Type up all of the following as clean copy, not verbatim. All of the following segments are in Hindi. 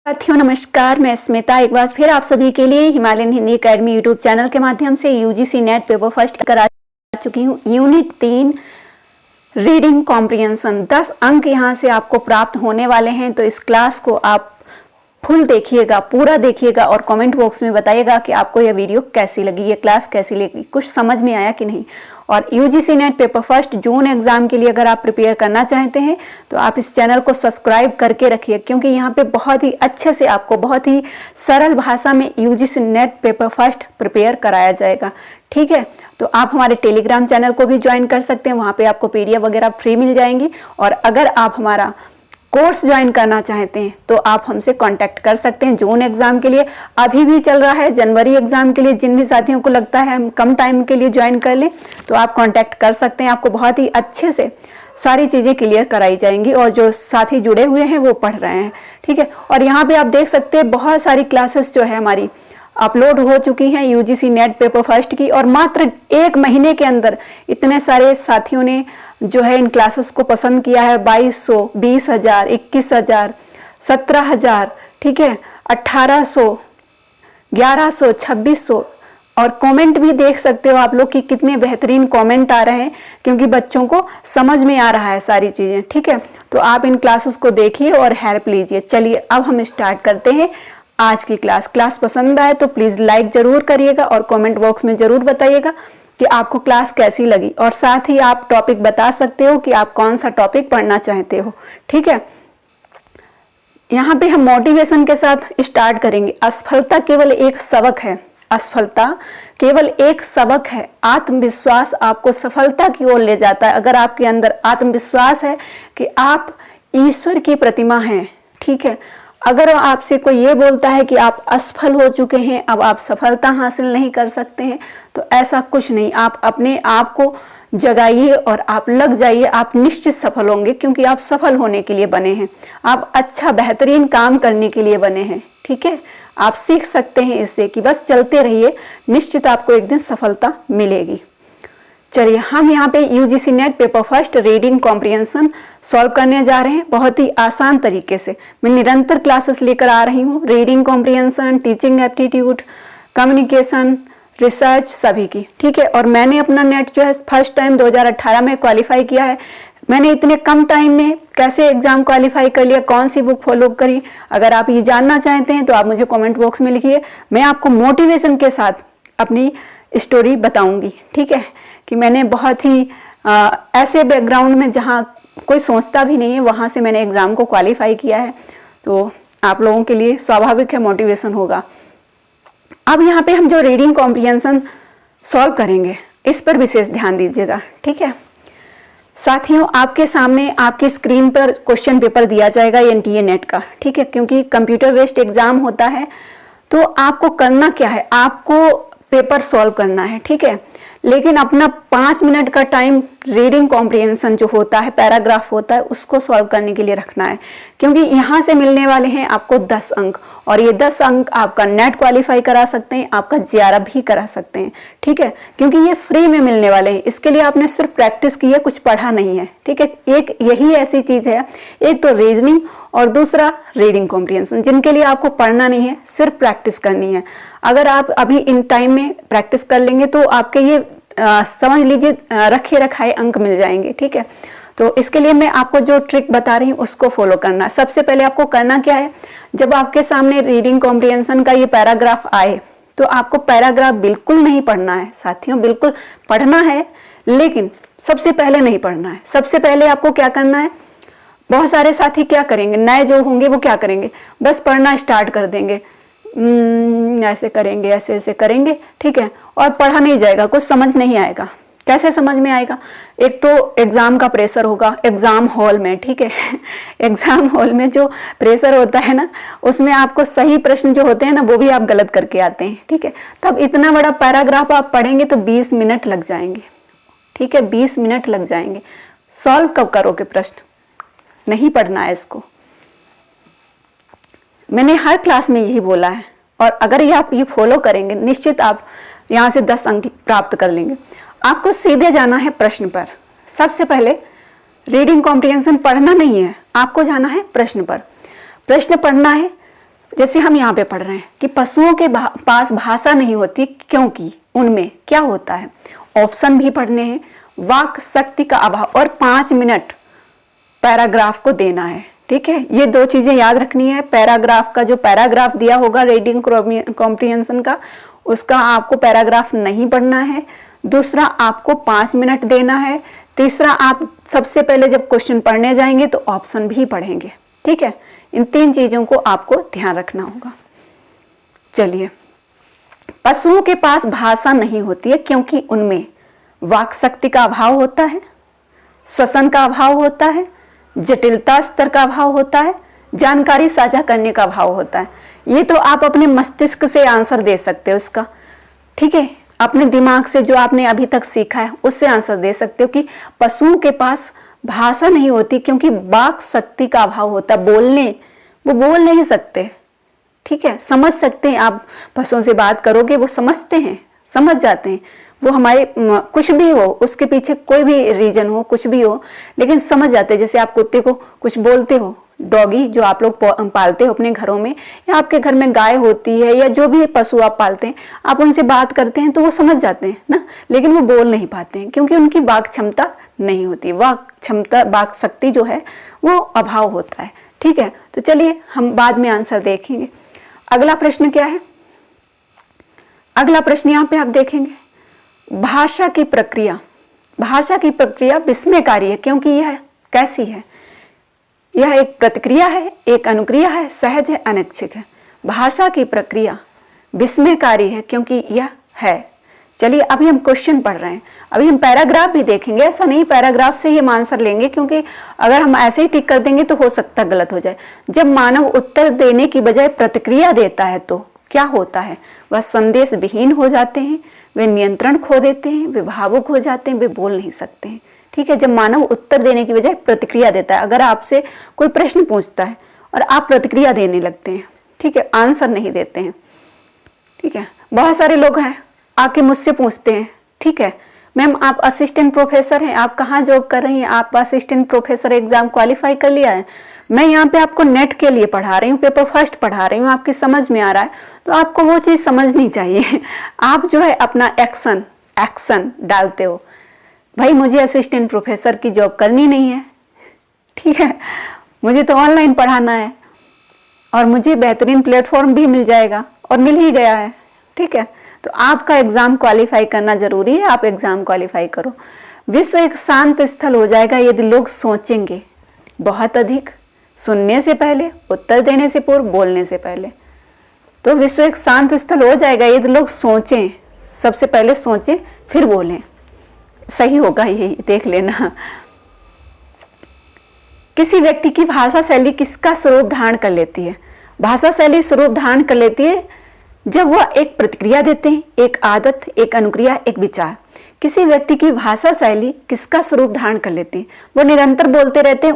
साथियों नमस्कार, मैं स्मिता एक बार फिर आप सभी के लिए Himalayan Hindi academy YouTube channel के माध्यम से यूजीसी नेट पेपर फर्स्ट करा चुकी हूँ। यूनिट 3 रीडिंग कॉम्प्रिहेंशन 10 अंक यहाँ से आपको प्राप्त होने वाले हैं। तो इस क्लास को आप फुल देखिएगा, पूरा देखिएगा और कमेंट बॉक्स में बताइएगा कि आपको यह वीडियो कैसी लगी, ये क्लास कैसी लगी, कुछ समझ में आया कि नहीं। और UGC net paper first June exam के लिए अगर आप प्रिपेयर करना चाहते हैं तो आप इस चैनल को सब्सक्राइब करके रखिए, क्योंकि यहाँ पे बहुत ही अच्छे से आपको बहुत ही सरल भाषा में UGC net paper first prepare कराया जाएगा। ठीक है, तो आप हमारे टेलीग्राम चैनल को भी ज्वाइन कर सकते हैं, वहाँ पे आपको पीडीएफ वगैरह फ्री मिल जाएंगी। और अगर आप हमारा कोर्स ज्वाइन करना चाहते हैं तो आप हमसे कांटेक्ट कर सकते हैं। जून एग्जाम के लिए अभी भी चल रहा है, जनवरी एग्जाम के लिए जिन भी साथियों को लगता है हम कम टाइम के लिए ज्वाइन कर लें तो आप कांटेक्ट कर सकते हैं। आपको बहुत ही अच्छे से सारी चीज़ें क्लियर कराई जाएंगी और जो साथी जुड़े हुए हैं वो पढ़ रहे हैं। ठीक है, और यहाँ पे आप देख सकते हैं बहुत सारी क्लासेस जो है हमारी अपलोड हो चुकी हैं यूजीसी नेट पेपर फर्स्ट की, और मात्र 1 महीने के अंदर इतने सारे साथियों ने जो है इन क्लासेस को पसंद किया है। 2200, 20,000, 21,000, 17,000, ठीक है, 1800, 1100, 2600। और कमेंट भी देख सकते हो आप लोग कि कितने बेहतरीन कमेंट आ रहे हैं, क्योंकि बच्चों को समझ में आ रहा है सारी चीज़ें। ठीक है, तो आप इन क्लासेस को देखिए और हेल्प लीजिए। चलिए अब हम स्टार्ट करते हैं आज की क्लास पसंद आए तो प्लीज़ लाइक ज़रूर करिएगा और कमेंट बॉक्स में ज़रूर बताइएगा कि आपको क्लास कैसी लगी, और साथ ही आप टॉपिक बता सकते हो कि आप कौन सा टॉपिक पढ़ना चाहते हो। ठीक है, यहाँ पे हम मोटिवेशन के साथ स्टार्ट करेंगे। असफलता केवल एक सबक है, असफलता केवल एक सबक है, आत्मविश्वास आपको सफलता की ओर ले जाता है। अगर आपके अंदर आत्मविश्वास है कि आप ईश्वर की प्रतिमा हैं, ठीक है, अगर आपसे कोई ये बोलता है कि आप असफल हो चुके हैं, अब आप सफलता हासिल नहीं कर सकते हैं, तो ऐसा कुछ नहीं। आप अपने आप को जगाइए और आप लग जाइए, आप निश्चित सफल होंगे, क्योंकि आप सफल होने के लिए बने हैं, आप अच्छा बेहतरीन काम करने के लिए बने हैं। ठीक है, आप सीख सकते हैं इससे कि बस चलते रहिए, निश्चित आपको एक दिन सफलता मिलेगी। चलिए हम यहाँ पे UGC net paper first reading comprehension solve करने जा रहे हैं बहुत ही आसान तरीके से। मैं निरंतर क्लासेस लेकर आ रही हूँ, reading comprehension, teaching aptitude, communication, research सभी की। ठीक है, और मैंने अपना नेट जो है फर्स्ट टाइम 2018 में क्वालिफाई किया है। मैंने इतने कम टाइम में कैसे एग्जाम क्वालिफाई कर लिया, कौन सी बुक फॉलो करी, अगर आप ये जानना चाहते हैं तो आप मुझे कमेंट बॉक्स में लिखिए। मैं आपको मोटिवेशन के साथ अपनी स्टोरी बताऊंगी। ठीक है, कि मैंने बहुत ही ऐसे बैकग्राउंड में जहाँ कोई सोचता भी नहीं है, वहाँ से मैंने एग्ज़ाम को क्वालिफाई किया है, तो आप लोगों के लिए स्वाभाविक है मोटिवेशन होगा। अब यहाँ पे हम जो रीडिंग कॉम्प्रिहेंशन सॉल्व करेंगे इस पर विशेष ध्यान दीजिएगा। ठीक है साथियों, आपके सामने आपकी स्क्रीन पर क्वेश्चन पेपर दिया जाएगा एनटीए नेट का। ठीक है, क्योंकि कंप्यूटर बेस्ड एग्जाम होता है तो आपको करना क्या है, आपको पेपर सॉल्व करना है। ठीक है, लेकिन अपना 5 मिनट का टाइम रीडिंग कॉम्प्रिहेंशन जो होता है, पैराग्राफ होता है, उसको सॉल्व करने के लिए रखना है, क्योंकि यहाँ से मिलने वाले हैं आपको 10 अंक, और ये 10 अंक आपका नेट क्वालिफाई करा सकते हैं, आपका जेआरएफ भी करा सकते हैं। ठीक है, क्योंकि ये फ्री में मिलने वाले हैं, इसके लिए आपने सिर्फ प्रैक्टिस की है, कुछ पढ़ा नहीं है। ठीक है, एक यही ऐसी चीज़ है, एक तो रीजनिंग और दूसरा रीडिंग कॉम्प्रिहेंशन, जिनके लिए आपको पढ़ना नहीं है, सिर्फ प्रैक्टिस करनी है। अगर आप अभी इन टाइम में प्रैक्टिस कर लेंगे तो आपके ये समझ लीजिए रखे रखाए अंक मिल जाएंगे। ठीक है, तो इसके लिए मैं आपको जो ट्रिक बता रही हूँ उसको फॉलो करना है। सबसे पहले आपको करना क्या है, जब आपके सामने रीडिंग कॉम्प्रिहेंशन का ये पैराग्राफ आए तो आपको पैराग्राफ बिल्कुल नहीं पढ़ना है साथियों, बिल्कुल पढ़ना है लेकिन सबसे पहले नहीं पढ़ना है। सबसे पहले आपको क्या करना है, बहुत सारे साथी क्या करेंगे, नए जो होंगे वो क्या करेंगे, बस पढ़ना स्टार्ट कर देंगे, ऐसे करेंगे, ऐसे ऐसे करेंगे। ठीक है, और पढ़ा नहीं जाएगा, कुछ समझ नहीं आएगा। कैसे समझ में आएगा, एक तो एग्जाम का प्रेशर होगा एग्जाम हॉल में। ठीक है, एग्जाम हॉल में जो प्रेशर होता है ना, उसमें आपको सही प्रश्न जो होते हैं ना वो भी आप गलत करके आते हैं। ठीक है, तब इतना बड़ा पैराग्राफ आप पढ़ेंगे तो 20 मिनट लग जाएंगे। ठीक है, 20 मिनट लग जाएंगे। सॉल्व कब करोगे प्रश्न, नहीं पढ़ना है इसको। मैंने हर क्लास में यही बोला है, और अगर ये आप ये फॉलो करेंगे निश्चित आप यहाँ से 10 अंक प्राप्त कर लेंगे। आपको सीधे जाना है प्रश्न पर। सबसे पहले रीडिंग कॉम्प्रिहेंशन पढ़ना नहीं है, आपको जाना है प्रश्न पर। प्रश्न पढ़ना है, जैसे हम यहाँ पे पढ़ रहे हैं कि पशुओं के पास भाषा नहीं होती क्योंकि उनमें क्या होता है, ऑप्शन भी पढ़ने हैं, वाक शक्ति का अभाव और 5 मिनट पैराग्राफ को देना है। ठीक है, ये 2 चीजें याद रखनी है। पैराग्राफ का जो पैराग्राफ दिया होगा रीडिंग कॉम्प्रिहेंशन का, उसका आपको पैराग्राफ नहीं पढ़ना है। दूसरा, आपको 5 मिनट देना है। तीसरा, आप सबसे पहले जब क्वेश्चन पढ़ने जाएंगे तो ऑप्शन भी पढ़ेंगे। ठीक है, इन 3 चीजों को आपको ध्यान रखना होगा। चलिए, पशुओं के पास भाषा नहीं होती है क्योंकि उनमें वाक शक्ति का अभाव होता है, श्वसन का अभाव होता है, जटिलता स्तर का अभाव होता है, जानकारी साझा करने का अभाव होता है। ये तो आप अपने मस्तिष्क से आंसर दे सकते हो इसका। ठीक है, अपने दिमाग से जो आपने अभी तक सीखा है उससे आंसर दे सकते हो कि पशुओं के पास भाषा नहीं होती क्योंकि वाक शक्ति का अभाव होता है। वो बोल नहीं सकते। ठीक है, समझ सकते हैं, आप पशुओं से बात करोगे वो समझते हैं, समझ जाते हैं। वो हमारे कुछ भी हो, उसके पीछे कोई भी रीजन हो, कुछ भी हो, लेकिन समझ जाते हैं। जैसे आप कुत्ते को कुछ बोलते हो, डॉगी जो आप लोग पालते हो अपने घरों में, या आपके घर में गाय होती है या जो भी पशु आप पालते हैं, आप उनसे बात करते हैं तो वो समझ जाते हैं ना, लेकिन वो बोल नहीं पाते हैं क्योंकि उनकी वाक क्षमता नहीं होती। वाक क्षमता, वाक शक्ति जो है वो अभाव होता है। ठीक है, तो चलिए हम बाद में आंसर देखेंगे। अगला प्रश्न क्या है? अगला प्रश्न यहाँ पे आप देखेंगे, भाषा की प्रक्रिया। भाषा की प्रक्रिया विस्मयकारी है क्योंकि यह कैसी है? यह एक प्रतिक्रिया है, एक अनुक्रिया है, सहज है, अनैच्छिक है। भाषा की प्रक्रिया विस्मयकारी है क्योंकि यह है। चलिए, अभी हम क्वेश्चन पढ़ रहे हैं, अभी हम पैराग्राफ भी देखेंगे। ऐसा नहीं पैराग्राफ से ही हम आंसर लेंगे, क्योंकि अगर हम ऐसे ही टिक कर देंगे तो हो सकता है गलत हो जाए। जब मानव उत्तर देने की बजाय प्रतिक्रिया देता है तो क्या होता है? वह संदेश विहीन हो जाते हैं, वे नियंत्रण खो देते हैं, वे भावुक हो जाते हैं, वे बोल नहीं सकते हैं। ठीक है, जब मानव उत्तर देने की बजाय प्रतिक्रिया देता है। अगर आपसे कोई प्रश्न पूछता है और आप प्रतिक्रिया देने लगते हैं, ठीक है, आंसर नहीं देते हैं। ठीक है, बहुत सारे लोग हैं आके मुझसे पूछते हैं, ठीक है मैम आप असिस्टेंट प्रोफेसर हैं, आप कहाँ जॉब कर रही हैं, आप असिस्टेंट प्रोफेसर एग्जाम क्वालिफाई कर लिया है, मैं यहाँ पे आपको नेट के लिए पढ़ा रही हूँ, पेपर फर्स्ट पढ़ा रही हूँ, आपकी समझ में आ रहा है, तो आपको वो चीज़ समझनी चाहिए। आप जो है अपना एक्शन डालते हो, भाई मुझे असिस्टेंट प्रोफेसर की जॉब करनी नहीं है, ठीक है, मुझे तो ऑनलाइन पढ़ाना है और मुझे बेहतरीन प्लेटफॉर्म भी मिल जाएगा और मिल ही गया है। ठीक है, तो आपका एग्जाम क्वालिफाई करना जरूरी है, आप एग्जाम क्वालिफाई करो। विश्व एक शांत स्थल हो जाएगा यदि लोग सोचेंगे बहुत अधिक, सुनने से पहले, उत्तर देने से पूर्व, बोलने से पहले। तो विश्व एक शांत स्थल हो जाएगा यदि लोग सोचें, सबसे पहले सोचें फिर बोलें। सही होगा यही, देख लेना। किसी व्यक्ति की भाषा शैली किसका स्वरूप धारण कर लेती है? भाषा शैली स्वरूप धारण कर लेती है जब वह एक प्रतिक्रिया देते हैं, एक आदत, एक अनुक्रिया, एक विचार। किसी व्यक्ति की भाषा शैली किसका स्वरूप धारण कर लेती है? वो निरंतर बोलते रहते हैं,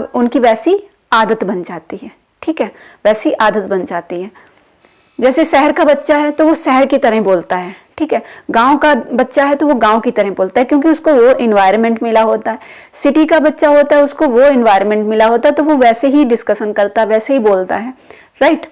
उनकी वैसी आदत बन जाती है। ठीक है, वैसी आदत बन जाती है। जैसे शहर का बच्चा है तो वो शहर की तरह बोलता है, ठीक है, गांव का बच्चा है तो वो गांव की तरह बोलता है क्योंकि उसको वो इन्वायरमेंट मिला होता है। सिटी का बच्चा होता है, उसको वो इन्वायरमेंट मिला होता है तो वो वैसे ही डिस्कशन करता है, वैसे ही बोलता है। राइट,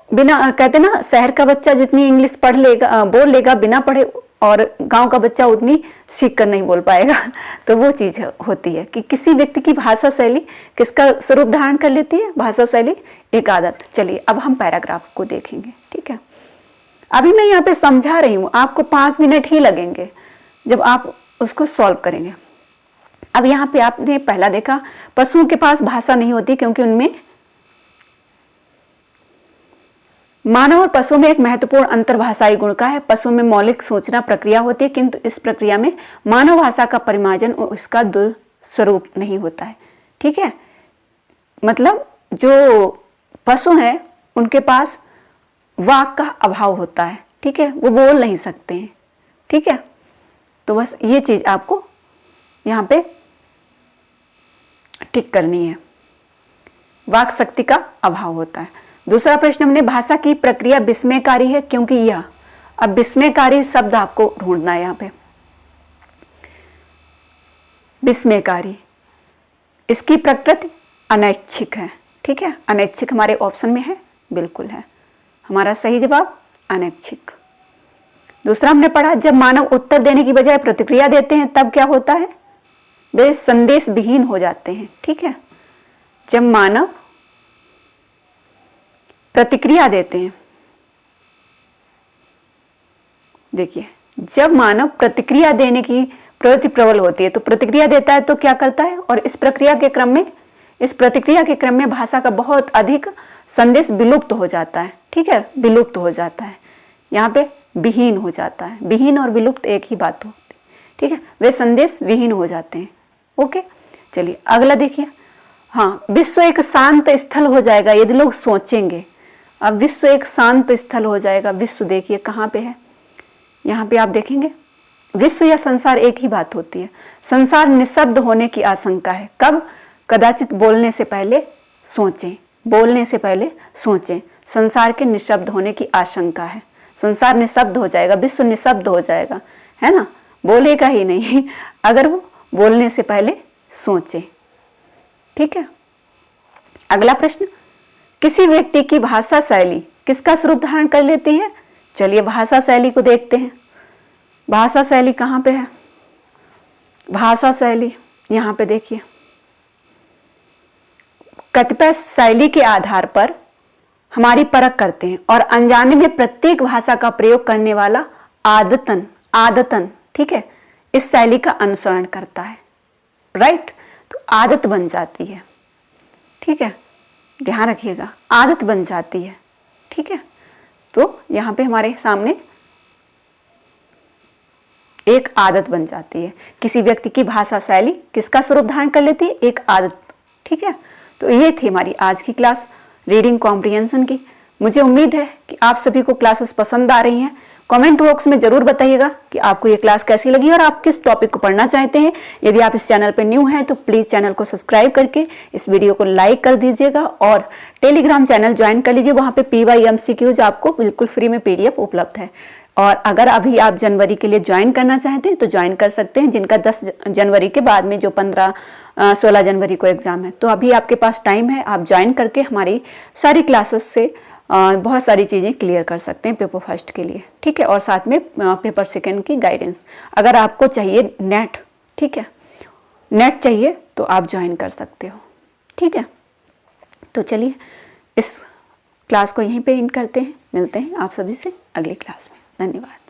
बिना, कहते ना, शहर का बच्चा जितनी इंग्लिश पढ़ लेगा, बोल लेगा बिना पढ़े, और गांव का बच्चा उतनी सीख कर नहीं बोल पाएगा। तो वो चीज होती है कि किसी व्यक्ति की भाषा शैली किसका स्वरूप धारण कर लेती है? भाषा शैली एक आदत। चलिए अब हम पैराग्राफ को देखेंगे। ठीक है, अभी मैं यहाँ पे समझा रही हूँ, आपको 5 मिनट ही लगेंगे जब आप उसको सॉल्व करेंगे। अब यहाँ पे आपने पहला देखा, पशुओं के पास भाषा नहीं होती क्योंकि उनमें, मानव और पशु में एक महत्वपूर्ण अंतर्भाषाई गुण का है। पशु में मौलिक सोचना प्रक्रिया होती है किंतु इस प्रक्रिया में मानव भाषा का परिमार्जन और इसका दुर्स्वरूप नहीं होता है। ठीक है, मतलब जो पशु हैं उनके पास वाक का अभाव होता है। ठीक है, वो बोल नहीं सकते हैं। ठीक है, तो बस ये चीज आपको यहाँ पे टिक करनी है, वाक शक्ति का अभाव होता है। दूसरा प्रश्न हमने, भाषा की प्रक्रिया विस्मयकारी है क्योंकि यह, अब विस्मयकारी शब्द आपको ढूंढना है यहाँ पे। विस्मयकारी, इसकी प्रकृति अनैच्छिक है। ठीक है, अनैच्छिक हमारे ऑप्शन में है, बिल्कुल है। हमारा सही जवाब अनैच्छिक। दूसरा हमने पढ़ा, जब मानव उत्तर देने की बजाय प्रतिक्रिया देते हैं तब क्या होता है? वे संदेश विहीन हो जाते हैं। ठीक है, जब मानव प्रतिक्रिया देते हैं, देखिए जब मानव प्रतिक्रिया देने की प्रवृत्ति प्रबल होती है तो प्रतिक्रिया देता है तो क्या करता है, और इस प्रतिक्रिया के क्रम में भाषा का बहुत अधिक संदेश विलुप्त हो जाता है। ठीक है, विलुप्त हो जाता है, यहाँ पे विहीन हो जाता है। विहीन और विलुप्त एक ही बात होती है। ठीक है, वे संदेश विहीन हो जाते हैं। ओके, चलिए अगला देखिए। हाँ, विश्व एक शांत स्थल हो जाएगा यदि लोग सोचेंगे। अब विश्व एक शांत स्थल हो जाएगा, विश्व देखिए कहाँ पे है, यहाँ पे आप देखेंगे विश्व या संसार एक ही बात होती है। संसार निशब्द होने की आशंका है। कब? कदाचित बोलने से पहले सोचें, बोलने से पहले सोचें। संसार के निशब्द होने की आशंका है। संसार निशब्द हो जाएगा, विश्व निशब्द हो जाएगा, है ना, बोलेगा ही नहीं अगर वो बोलने से पहले सोचे। ठीक है, अगला प्रश्न, किसी व्यक्ति की भाषा शैली किसका स्वरूप धारण कर लेती है? चलिए भाषा शैली को देखते हैं। भाषा शैली कहाँ पे है? भाषा शैली यहाँ पे देखिए, कतिपय शैली के आधार पर हमारी परख करते हैं और अनजाने में प्रत्येक भाषा का प्रयोग करने वाला आदतन ठीक है, इस शैली का अनुसरण करता है। राइट, तो आदत बन जाती है। ठीक है, ध्यान रखिएगा, आदत बन जाती है। ठीक है, तो यहाँ पे हमारे सामने एक आदत बन जाती है। किसी व्यक्ति की भाषा शैली किसका स्वरूप धारण कर लेती है? एक आदत। ठीक है, तो ये थी हमारी आज की क्लास रीडिंग कॉम्प्रिहेंशन की। मुझे उम्मीद है कि आप सभी को क्लासेस पसंद आ रही हैं। कमेंट बॉक्स में जरूर बताइएगा कि आपको ये क्लास कैसी लगी और आप किस टॉपिक को पढ़ना चाहते हैं। यदि आप इस चैनल पर न्यू हैं तो प्लीज़ चैनल को सब्सक्राइब करके इस वीडियो को लाइक कर दीजिएगा और टेलीग्राम चैनल ज्वाइन कर लीजिए। वहाँ पे PYMCQs आपको बिल्कुल फ्री में PDF उपलब्ध है। और अगर अभी आप जनवरी के लिए ज्वाइन करना चाहते हैं तो ज्वाइन कर सकते हैं, जिनका 10 जनवरी के बाद में जो 15-16 जनवरी को एग्ज़ाम है, तो अभी आपके पास टाइम है। आप ज्वाइन करके हमारी सारी क्लासेस से बहुत सारी चीज़ें क्लियर कर सकते हैं पेपर फर्स्ट के लिए। ठीक है, और साथ में पेपर सेकंड की गाइडेंस अगर आपको चाहिए नेट। ठीक है, नेट चाहिए तो आप ज्वाइन कर सकते हो। ठीक है, तो चलिए इस क्लास को यहीं पे एंड करते हैं। मिलते हैं आप सभी से अगली क्लास में। धन्यवाद।